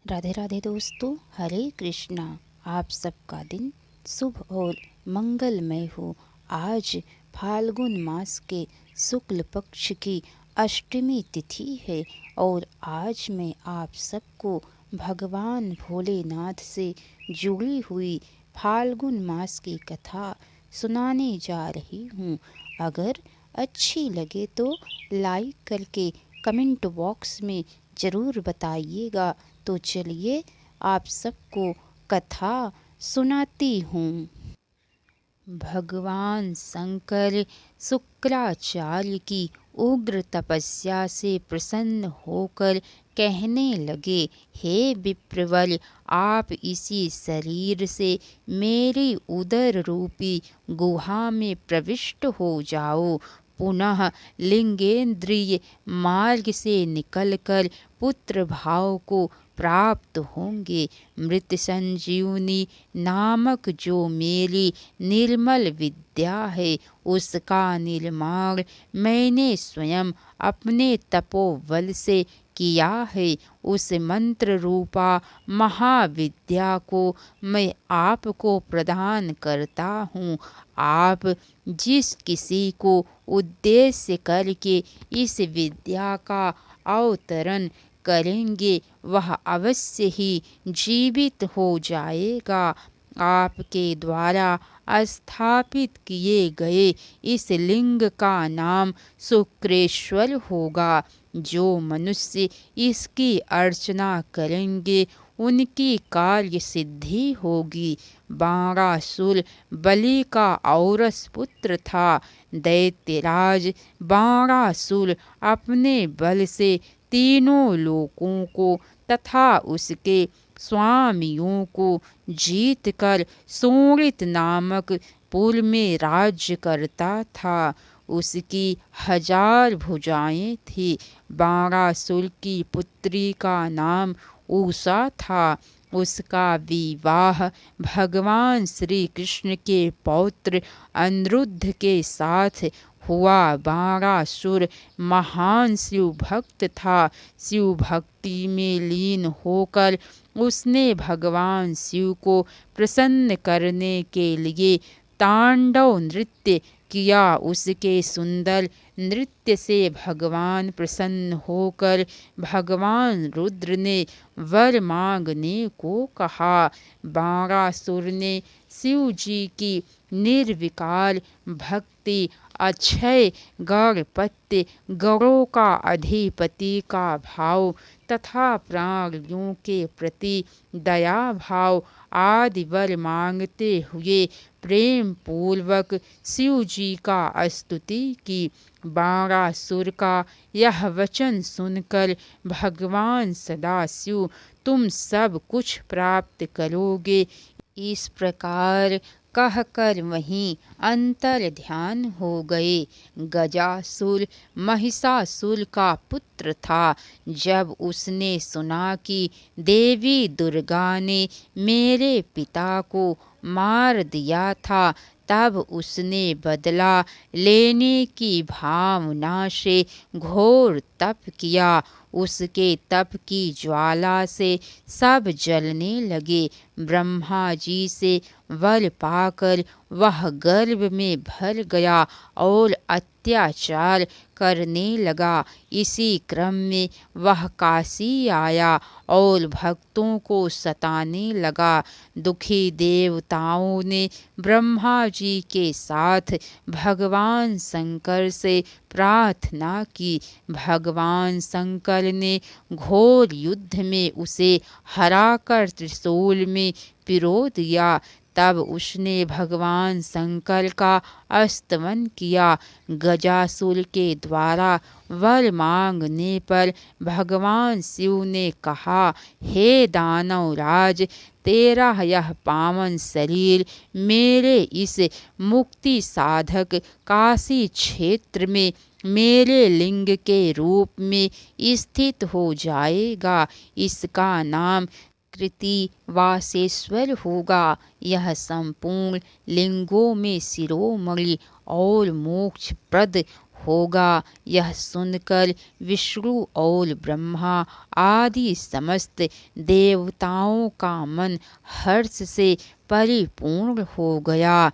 राधे राधे दोस्तों, हरे कृष्णा। आप सबका दिन शुभ और मंगलमय हो। आज फाल्गुन मास के शुक्ल पक्ष की अष्टमी तिथि है और आज मैं आप सबको भगवान भोलेनाथ से जुड़ी हुई फाल्गुन मास की कथा सुनाने जा रही हूँ। अगर अच्छी लगे तो लाइक करके कमेंट बॉक्स में ज़रूर बताइएगा। तो चलिए आप सबको कथा सुनाती हूँ। भगवान शंकर शुक्राचार्य की उग्र तपस्या से प्रसन्न होकर कहने लगे, हे विप्रवर, आप इसी शरीर से मेरी उदर रूपी गुहा में प्रविष्ट हो जाओ। पुनः लिंगेंद्रिय मार्ग से निकलकर पुत्र भाव को प्राप्त होंगे। मृत संजीवनी नामक जो मेरी निर्मल विद्या है, उसका निर्माण मैंने स्वयं अपने तपोबल से किया है। उस मंत्र रूपा महाविद्या को मैं आपको प्रदान करता हूँ। आप जिस किसी को उद्देश्य करके इस विद्या का अवतरण करेंगे, वह अवश्य ही जीवित हो जाएगा। आपके द्वारा स्थापित किए गए इस लिंग का नाम शुक्रेश्वर होगा। जो मनुष्य इसकी अर्चना करेंगे, उनकी कार्य सिद्धि होगी। बाणासुर बलि का औरस पुत्र था। दैत्यराज बाणासुर अपने बल से तीनों लोकों को तथा उसके स्वामियों को जीत कर सोणित नामक पुर में राज्य करता था। उसकी 1000 भुजाएं थी। बाणासुर की पुत्री का नाम उषा था। उसका विवाह भगवान श्री कृष्ण के पौत्र अनिरुद्ध के साथ हुआ। बाणासुर महान शिव भक्त था। शिव भक्ति में लीन होकर उसने भगवान शिव को प्रसन्न करने के लिए तांडव नृत्य किया। उसके सुंदर नृत्य से भगवान प्रसन्न होकर भगवान रुद्र ने वर मांगने को कहा। बाणासुर ने शिव जी की निर्विकार भक्ति, अक्षय गणपत्य, गणों का अधिपति का भाव तथा प्राणियों के प्रति दया भाव आदि वर मांगते हुए प्रेम पूर्वक शिव जी का स्तुति की। बाणासुर का यह वचन सुनकर भगवान सदाशिव तुम सब कुछ प्राप्त करोगे, इस प्रकार कहकर वहीं अंतर ध्यान हो गए। गजासुर महिषासुर का पुत्र था। जब उसने सुना कि देवी दुर्गा ने मेरे पिता को मार दिया था, तब उसने बदला लेने की भावना से घोर तप किया। उसके तप की ज्वाला से सब जलने लगे। ब्रह्मा जी से वर पाकर वह गर्भ में भर गया और अत्याचार करने लगा। इसी क्रम में वह काशी आया और भक्तों को सताने लगा। दुखी देवताओं ने ब्रह्मा जी के साथ भगवान शंकर से प्रार्थना की। भगवान शंकर ने घोर युद्ध में उसे हराकर त्रिशूल में पिरो दिया। तब उसने भगवान शंकर का स्तवन किया। गजासुर के द्वारा वर मांगने पर भगवान शिव ने कहा, हे दानवराज, तेरा यह पावन शरीर मेरे इस मुक्ति साधक काशी क्षेत्र में मेरे लिंग के रूप में स्थित हो जाएगा। इसका नाम कृतिवासेश्वर होगा। यह संपूर्ण लिंगों में शिरोमणि और मोक्षप्रद होगा। यह सुनकर विष्णु और ब्रह्मा आदि समस्त देवताओं का मन हर्ष से परिपूर्ण हो गया।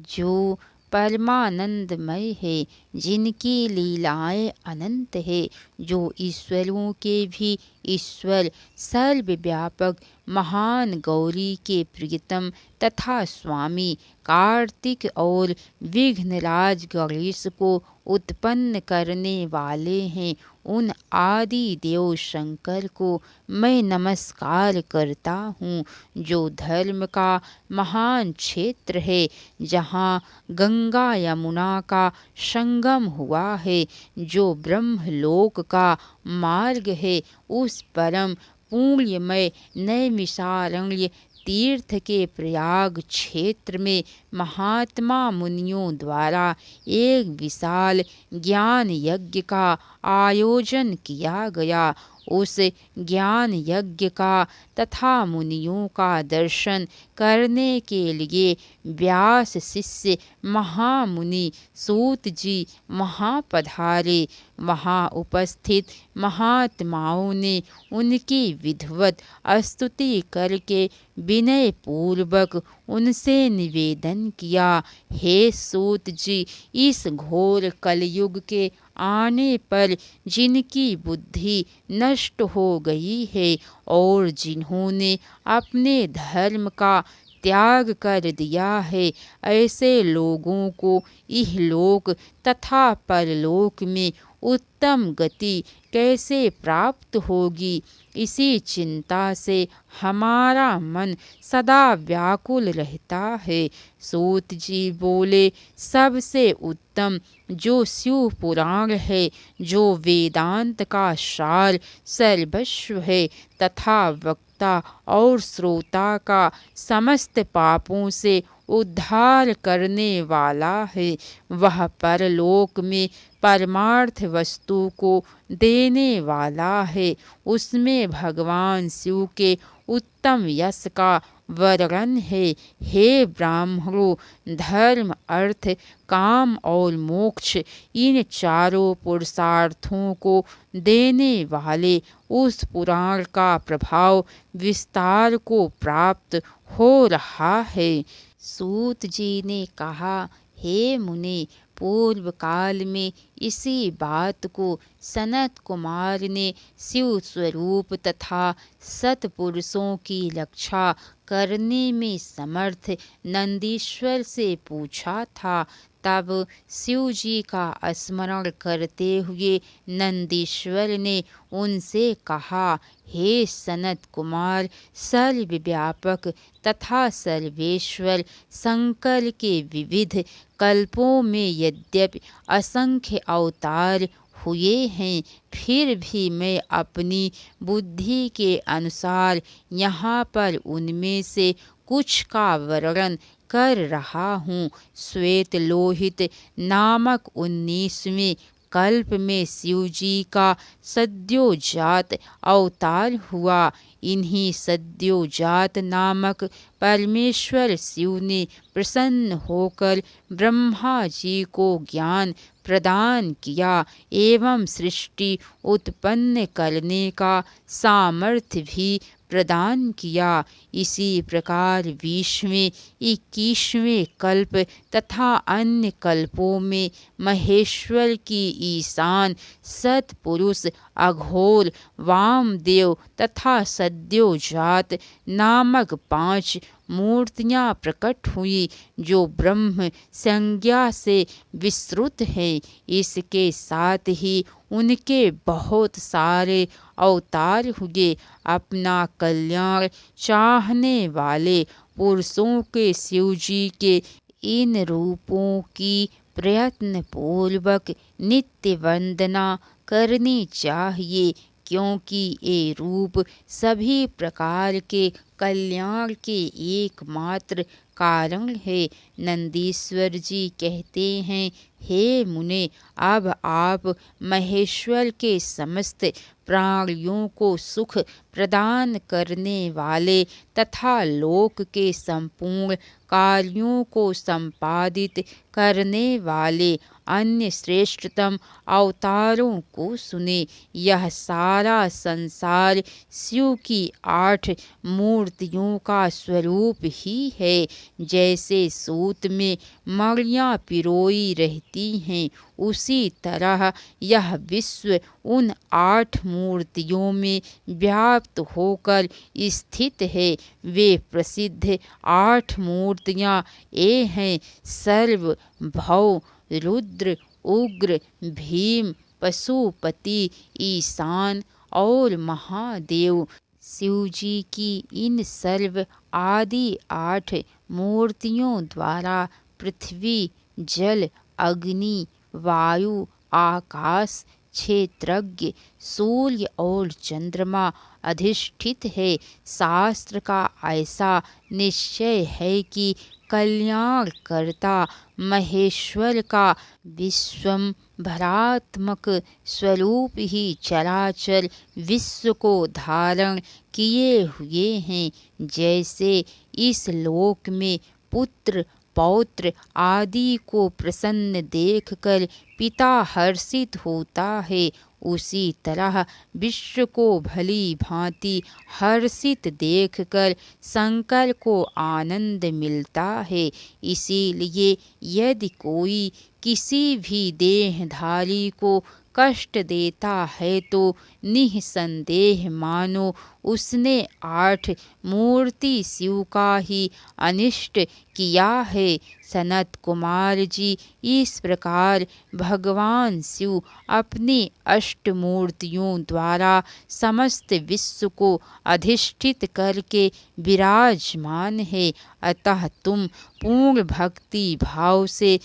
जो परमानंदमय है, जिनकी लीलाएं अनंत है, जो ईश्वरों के भी ईश्वर, सर्वव्यापक महान गौरी के प्रियतम तथा स्वामी, कार्तिक और विघ्नराज गणेश को उत्पन्न करने वाले हैं, उन आदि देव शंकर को मैं नमस्कार करता हूँ। जो धर्म का महान क्षेत्र है, जहाँ गंगा यमुना का संगम हुआ है, जो ब्रह्मलोक का मार्ग है, उस परम पुण्यमय नैमिषारण्य तीर्थ के प्रयाग क्षेत्र में महात्मा मुनियों द्वारा एक विशाल ज्ञान यज्ञ का आयोजन किया गया। उस ज्ञान यज्ञ का तथा मुनियों का दर्शन करने के लिए व्यास शिष्य महामुनि सूत जी वहाँ पधारे। वहाँ उपस्थित महात्माओं ने उनकी विधिवत स्तुति करके विनय पूर्वक उनसे निवेदन किया, हे सूत जी, इस घोर कलयुग के आने पर जिनकी बुद्धि नष्ट हो गई है और जिन्होंने अपने धर्म का त्याग कर दिया है, ऐसे लोगों को इहलोक तथा परलोक में उत्तम गति कैसे प्राप्त होगी, इसी चिंता से हमारा मन सदा व्याकुल रहता है। सूत जी बोले, सबसे उत्तम जो शिव पुराण है, जो वेदांत का सार सर्वस्व है तथा वक्ता और श्रोता का समस्त पापों से उद्धार करने वाला है, वह परलोक में परमार्थ वस्तु को देने वाला है। उसमें भगवान शिव के उत्तम यश का वर्णन है। हे ब्राह्मणों, धर्म अर्थ काम और मोक्ष इन चारों पुरुषार्थों को देने वाले उस पुराण का प्रभाव विस्तार को प्राप्त हो रहा है। सूत जी ने कहा, हे मुनि, पूर्व काल में इसी बात को सनत कुमार ने शिव स्वरूप तथा सत्पुरुषों की रक्षा करने में समर्थ नंदीश्वर से पूछा था। तब शिव जी का स्मरण करते हुए नंदीश्वर ने उनसे कहा, हे सनत कुमार, सर्वव्यापक तथा सर्वेश्वर शंकर के विविध कल्पों में यद्यपि असंख्य अवतार हुए हैं, फिर भी मैं अपनी बुद्धि के अनुसार यहाँ पर उनमें से कुछ का वर्णन कर रहा हूँ। श्वेत लोहित नामक 19वें कल्प में शिव जी का सद्योजात अवतार हुआ। इन्हीं सद्योजात नामक परमेश्वर शिव ने प्रसन्न होकर ब्रह्मा जी को ज्ञान प्रदान किया एवं सृष्टि उत्पन्न करने का सामर्थ्य भी प्रदान किया। इसी प्रकार 20वें 21वें कल्प तथा अन्य कल्पों में महेश्वर की ईशान सत्पुरुष अघोर वामदेव तथा सद्योजात नामक 5 मूर्तियाँ प्रकट हुई, जो ब्रह्म संज्ञा से विस्तृत है। इसके साथ ही उनके बहुत सारे अवतार हुए। अपना कल्याण चाहने वाले पुरुषों के शिव जी के इन रूपों की प्रयत्न पूर्वक नित्य वंदना करनी चाहिए, क्योंकि ये रूप सभी प्रकार के कल्याण के एकमात्र कारण है। नंदीश्वर जी कहते हैं, हे मुने, अब आप महेश्वर के समस्त प्राणियों को सुख प्रदान करने वाले तथा लोक के संपूर्ण कार्यों को संपादित करने वाले अन्य श्रेष्ठतम अवतारों को सुने। यह सारा संसार शिव की 8 मूर्तियों का स्वरूप ही है। जैसे सूत में मणियाँ पिरोई रहती हैं, उसी तरह यह विश्व उन 8 मूर्तियों में व्याप्त होकर स्थित है। वे प्रसिद्ध 8 मूर्तियाँ ये हैं: सर्व, भव, रुद्र, उग्र, भीम, पशुपति, ईशान और महादेव। शिवजी की इन सर्व आदि 8 मूर्तियों द्वारा पृथ्वी, जल, अग्नि, वायु, आकाश, क्षेत्रज्ञ, सूर्य और चंद्रमा अधिष्ठित है। शास्त्र का ऐसा निश्चय है कि कल्याणकर्ता महेश्वर का विश्वम्भरात्मक स्वरूप ही चराचर विश्व को धारण किए हुए हैं। जैसे इस लोक में पुत्र, पौत्र आदि को प्रसन्न देखकर पिता हर्षित होता है, उसी तरह विश्व को भली भांति हर्षित देखकर शंकर को आनंद मिलता है। इसीलिए यदि कोई किसी भी देहधारी को कष्ट देता है तो निःसंदेह मानो उसने 8 मूर्ति शिव का ही अनिष्ट किया है। सनत कुमार जी, इस प्रकार भगवान शिव अपनी 8 मूर्तियों द्वारा समस्त विश्व को अधिष्ठित करके विराजमान है। अतः तुम पूर्ण भक्ति भाव से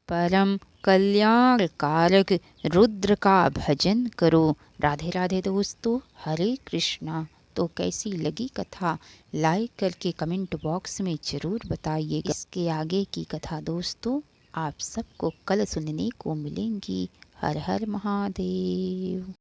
परम कल्याणकारक रुद्र का भजन करो। राधे राधे दोस्तों, हरे कृष्णा। तो कैसी लगी कथा, लाइक करके कमेंट बॉक्स में ज़रूर बताइएगा। इसके आगे की कथा दोस्तों आप सबको कल सुनने को मिलेंगी। हर हर महादेव।